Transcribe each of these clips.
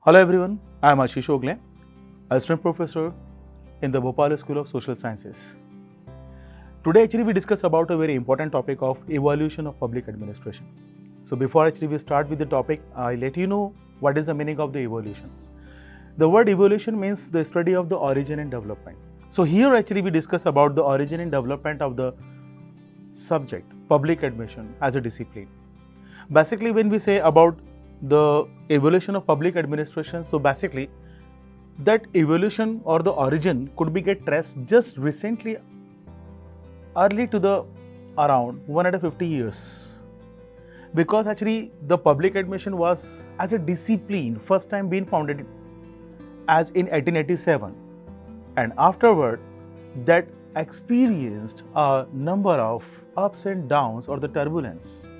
Hello everyone, I am Ashish Ogle, Assistant Professor in the Bhopal School of Social Sciences. Today actually we discuss about a very important topic of evolution of public administration. So before actually we start with the topic, I let you know what is the meaning of the evolution. The word evolution means the study of the origin and development. So here actually we discuss about the origin and development of the subject, public admission as a discipline. Basically when we say about the evolution of public administration, so basically that evolution or the origin could be get traced just recently early to the around 150 years, because actually the public admission was as a discipline first time being founded as in 1887, and afterward that experienced a number of ups and downs or the turbulence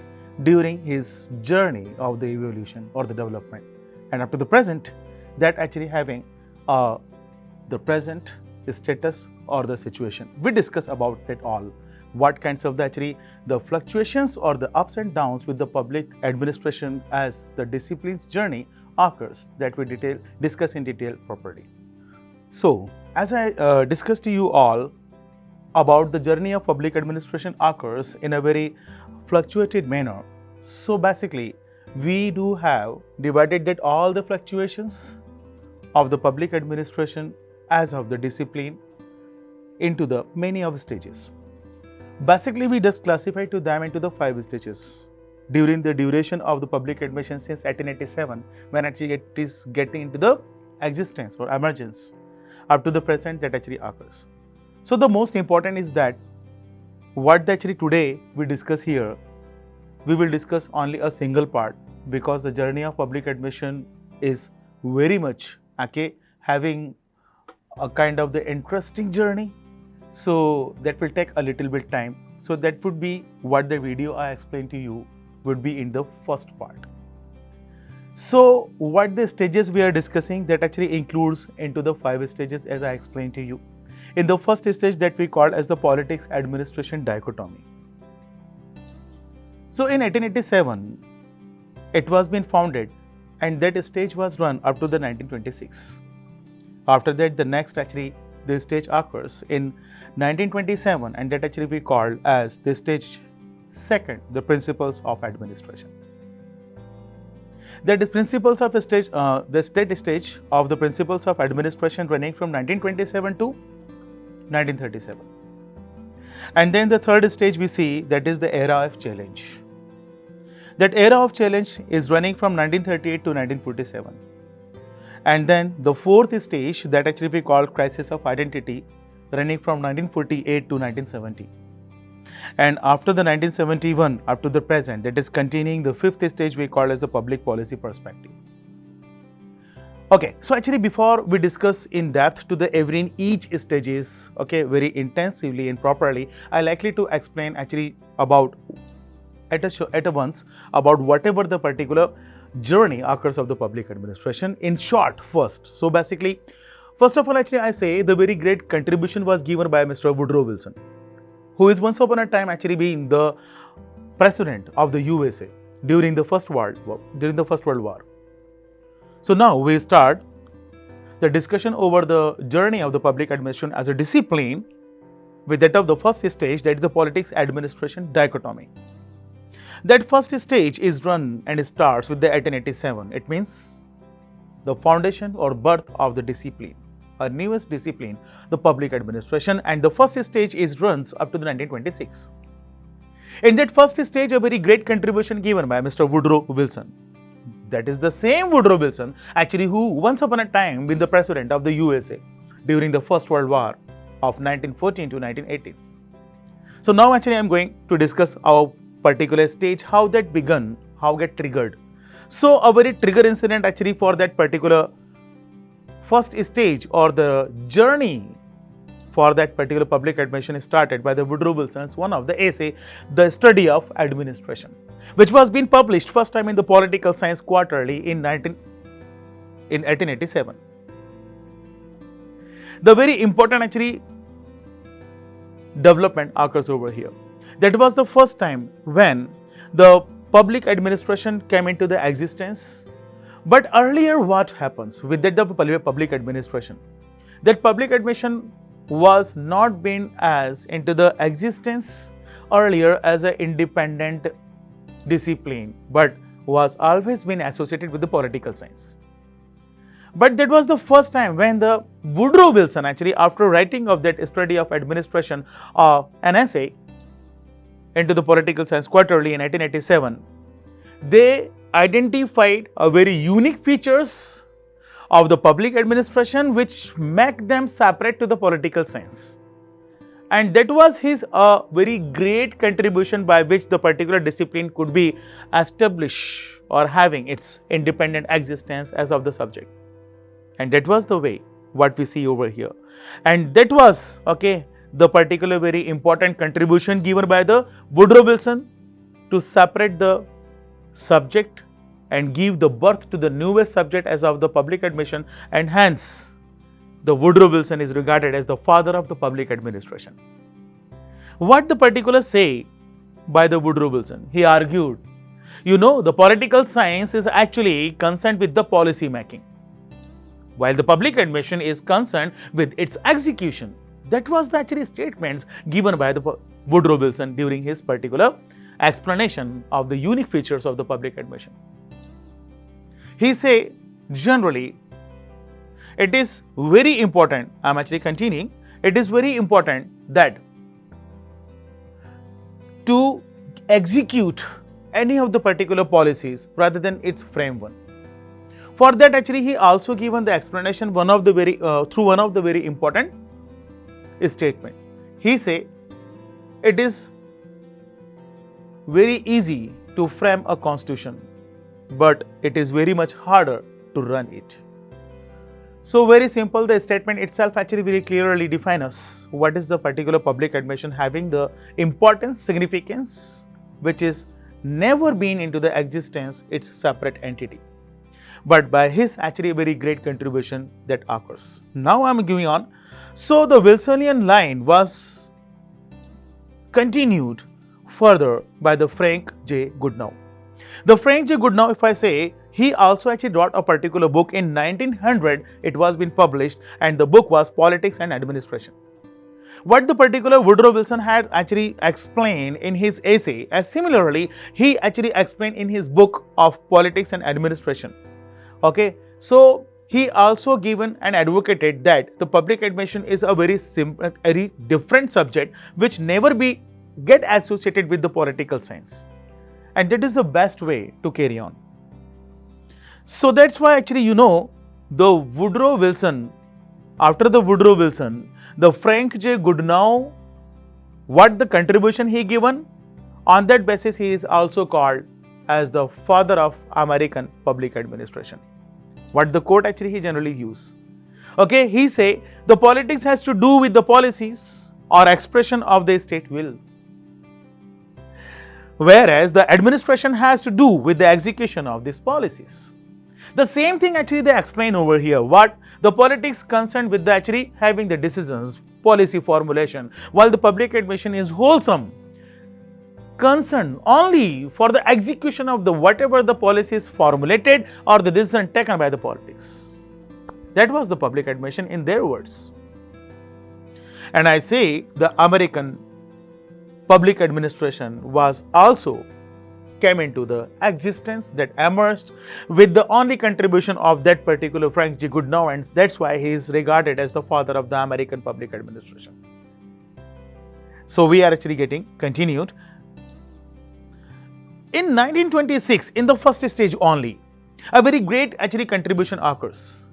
during his journey of the evolution or the development, and up to the present that actually having the present status or the situation. We discuss about it all, what kinds of the fluctuations or the ups and downs with the public administration as the discipline's journey occurs, that we discuss in detail properly. So as I discussed to you all about the journey of public administration occurs in a very fluctuated manner. So basically we do have divided that all the fluctuations of the public administration as of the discipline into the many of stages. Basically we just classify to them into the 5 stages during the duration of the public admission since 1887, when actually it is getting into the existence or emergence up to the present that actually occurs. So the most important is that what actually today we discuss here, we will discuss only a single part, because the journey of public admission is very much having a kind of the interesting journey. So that will take a little bit time. So that would be what the video I explained to you would be in the first part. So what the stages we are discussing, that actually includes into the 5 stages as I explained to you. In the first stage that we call as the politics administration dichotomy. So in 1887, it was been founded, and that stage was run up to the 1926. After that, the next the stage occurs in 1927, and that actually we called as the stage second, the principles of administration. That is principles of a stage, the state stage of the principles of administration running from 1927 to 1937. And then the third stage we see, that is the era of challenge. That era of challenge is running from 1938 to 1947. And then the fourth stage, that actually we call crisis of identity, running from 1948 to 1970. And after the 1971 up to the present, that is continuing the fifth stage we call as the public policy perspective. Okay, so actually before we discuss in depth to the each stages, very intensively and properly, I likely to explain actually about at once about whatever the particular journey occurs of the public administration in short first. So basically, first of all, actually I say the very great contribution was given by Mr. Woodrow Wilson, who is once upon a time actually being the president of the USA during the First World War. So now we start the discussion over the journey of the public administration as a discipline with that of the first stage, that is the politics administration dichotomy. That first stage is run and starts with the 1887. It means the foundation or birth of the discipline, a newest discipline, the public administration, and the first stage is runs up to the 1926. In that first stage, a very great contribution given by Mr. Woodrow Wilson. That is the same Woodrow Wilson actually who once upon a time been the president of the USA during the First World War of 1914 to 1918. So now actually I am going to discuss our particular stage, how that begun, how get triggered. So a very trigger incident actually for that particular first stage or the journey for that particular public admission is started by the Woodrow Wilson's one of the essay, The Study of Administration, which was being published first time in the Political Science Quarterly in 1887. The very important actually development occurs over here. That was the first time when the public administration came into the existence But earlier what happens with that of public administration? That public administration was not been as into the existence earlier as an independent discipline, but was always been associated with the political science. But that was the first time when the Woodrow Wilson actually, after writing of that study of administration, an essay into the political science quarterly in 1887, they identified a very unique features of the public administration which make them separate to the political science. And that was his very great contribution by which the particular discipline could be established or having its independent existence as of the subject. And that was the way what we see over here. And that was, okay, the particular very important contribution given by the Woodrow Wilson to separate the subject and give the birth to the newest subject as of the public admission, and hence the Woodrow Wilson is regarded as the father of the public administration. What the particular say by the Woodrow Wilson? He argued, the political science is actually concerned with the policy making, while the public admission is concerned with its execution. That was the actually statements given by the Woodrow Wilson during his particular explanation of the unique features of the public admission. He say, generally, it is very important, I am actually continuing, it is very important that to execute any of the particular policies rather than its framework. For that actually he also given the explanation through one of the very important statement. He say, it is very easy to frame a constitution, but it is very much harder to run it. So very simple, the statement itself actually very clearly defines us what is the particular public admission having the importance, significance, which is never been into the existence, its separate entity. But by his actually very great contribution that occurs. Now I am giving on. So the Wilsonian line was continued further by the Frank J. Goodnow. The Frank J. Goodnow, if I say, he also actually wrote a particular book in 1900, it was been published, and the book was Politics and Administration. What the particular Woodrow Wilson had actually explained in his essay, as similarly, he actually explained in his book of Politics and Administration. Okay, so he also given and advocated that the public admission is a very simple, very different subject which never get associated with the political science, and that is the best way to carry on. So that's why actually the Woodrow Wilson, after the Woodrow Wilson, the Frank J. Goodnow, what the contribution he given, on that basis he is also called as the father of American public administration. What the quote actually he generally use. Okay, he say the politics has to do with the policies or expression of the state will, whereas the administration has to do with the execution of these policies. The same thing actually they explain over here. What the politics concerned with the actually having the decisions, policy formulation, while the public admission is wholesome, concerned only for the execution of the whatever the policy is formulated or the decision taken by the politics. That was the public admission in their words. And I say the American public administration was also came into the existence that emerged with the only contribution of that particular Frank J. Goodnow, and that's why he is regarded as the father of the American public administration. So we are actually getting continued. In 1926, in the first stage only, a very great actually contribution occurs.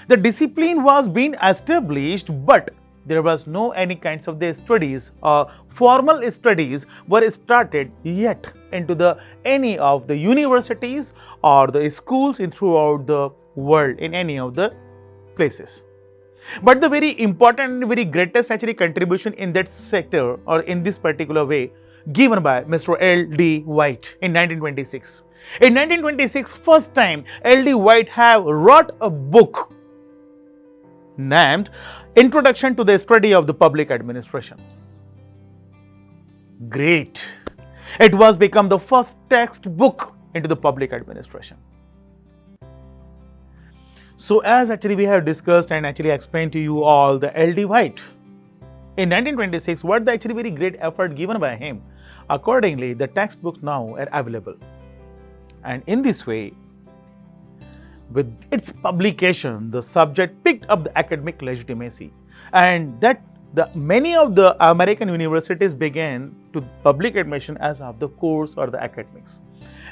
The discipline was being established, but there was no any kinds of the studies or formal studies were started yet into the any of the universities or the schools in throughout the world in any of the places. But the very important and very greatest actually contribution in that sector or in this particular way given by Mr. L.D. White in 1926. In 1926, first time L.D. White have wrote a book named Introduction to the Study of the Public Administration. Great. It was become the first textbook into the public administration. So as actually we have discussed and actually explained to you all the L.D. White. In 1926, what the actually very great effort given by him. Accordingly, the textbooks now are available. And in this way, with its publication, the subject picked up the academic legitimacy, and that many of the American universities began to public admission as of the course or the academics.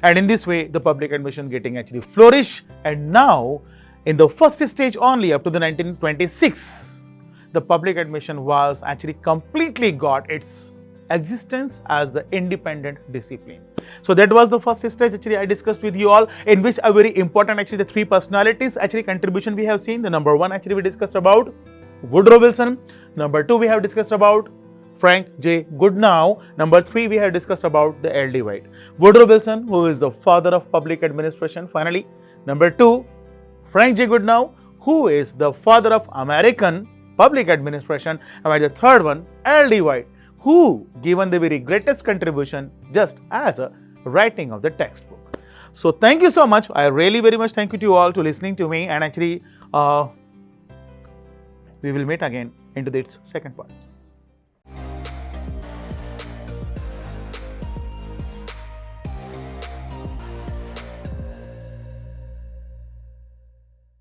And in this way, the public admission getting actually flourish. And now, in the first stage only up to the 1926, the public admission was actually completely got its existence as the independent discipline. So that was the first stage actually I discussed with you all, in which a very important actually the three personalities actually contribution we have seen. The number one actually we discussed about Woodrow Wilson. Number two we have discussed about Frank J. Goodnow. Number three we have discussed about the L.D. White. Woodrow Wilson, who is the father of public administration, finally. Number two, Frank J. Goodnow, who is the father of American public administration. And the third one, L.D. White, who given the very greatest contribution just as a writing of the textbook. So thank you so much. I really very much thank you to you all to listening to me, and actually we will meet again into its second part.